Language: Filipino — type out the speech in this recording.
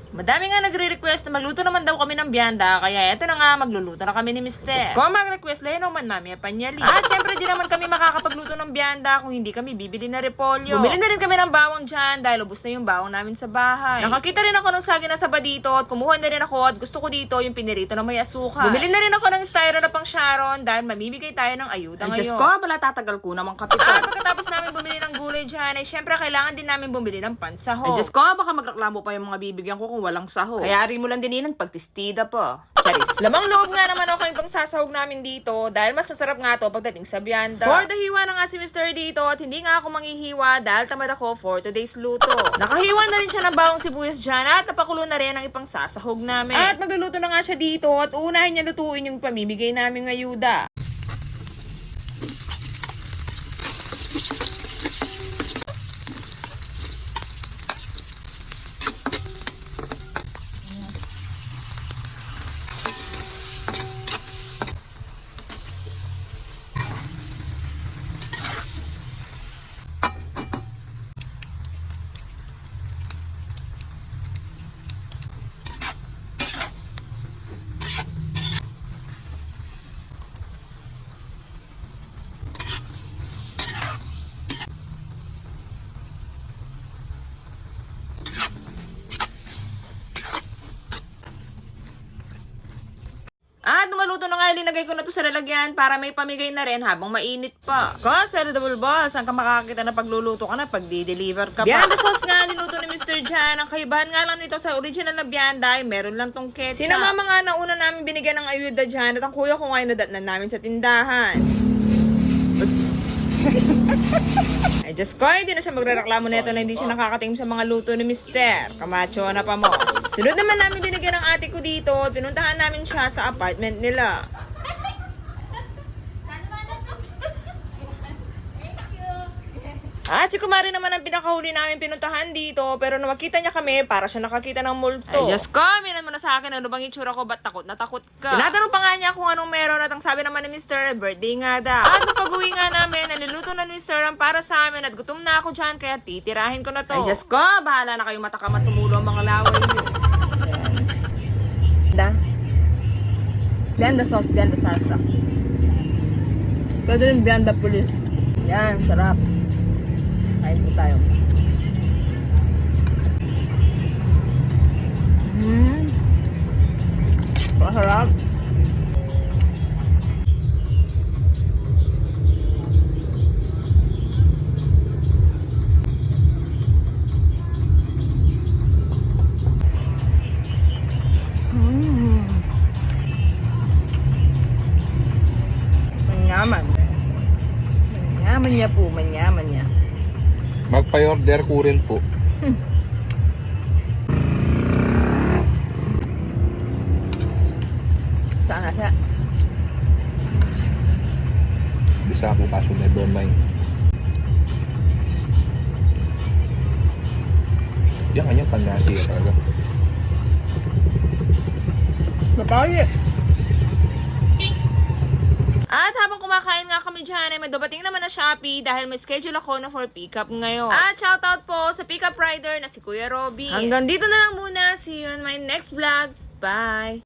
Madami nga nagre-request na magluto naman daw kami ng biyanda, kaya eto na nga, magluluto na kami ni Mr. Diyos ko, mag-request lang naman namin panyali. At syempre di naman kami makakapagluto ng biyanda kung hindi kami bibili na repolyo. Bumili na rin kami ng bawang dyan dahil ubos na yung bawang namin sa bahay. Nakakita rin ako ng saging na saba dito at kumuha na rin ako at gusto ko dito yung pinirito na may asukal. Bumili na rin ako ng styro na pang Sharon dahil mamimigay tayo ng ayuda ngayon. Diyos ko, bala tatagal ko naman kapital. At pagkatapos namin bumili ng gulay dyan, ay syempre kailangan din namin bumili ng pansaho. Diyos ko, baka magreklamo pa yung mga bibigyan ko kung walang saho. Kaya rin mo lang din ng pagtistida po. Charis. Lamang loob nga naman ako yung pangsasahog namin dito dahil mas masarap nga to pagdating sa biyanda. For the hiwa na nga si Mr. dito at hindi nga ako manghihiwa dahil tamad ako for today's luto. Nakahiwa na rin siya ng bawang sibuyas dyan at napakulo na rin ang ipangsasahog namin. At magluluto na nga siya dito at uunahin niya lutuin yung pamimigay naming ayuda. At lumaluto na nga, linagay ko na to sa lalagyan para may pamigay na rin habang mainit pa. Diyos ko, Sweldo Boss, saan ka makakakita na pagluluto ka na pag di-deliver ka pa? Biyanda sauce nga, niluto ni Mr. Jan. Ang kaibahan nga lang nito sa original na biyanda ay meron lang tong ketchup. Sinamama nga na una namin binigyan ng ayuda dyan at ang kuya ko nga nadatnan namin sa tindahan. Ay, Diyos ko, hindi na siya magrereklamo nito na hindi siya nakakatingin sa mga luto ni Mr. Camacho na pa mo. Sunod naman namin binigyan ng ate ko dito at pinuntahan namin siya sa apartment nila. At si Kumari naman ang pinakahuli namin pinuntahan dito pero nakita niya kami para siya nakakita ng multo. Ay, Diyos ko, minan mo na sa akin ano bang itsura ko, ba't takot na takot ka? Tinatanong pa nga niya kung anong meron at ang sabi naman ni Mr. birthday nga daw. At pag-uwi nga namin, naniluto na ni Mr. ang para sa amin at gutom na ako dyan kaya titirahin ko na to. Ay, Diyos ko, bahala na kayong matakam at tumulo ang mga laway niyo. Biyanda sauce, biyanda salsa. Pwede rin biyanda pulis. Yan, sarap. Kain po tayo. Masarap. Manyaman. Manyaman niya po, manyaman niya. Magpa-order ko rin po. Saan na siya? Isa po kaso never mind. Yan kanyang panlasi talaga. Napali. At habang kumakain nga kami dyan, ay may dumating naman na Shopee dahil may schedule ako na for pickup ngayon. At shoutout po sa pickup rider na si Kuya Robby. Hanggang dito na lang muna. See you on my next vlog. Bye!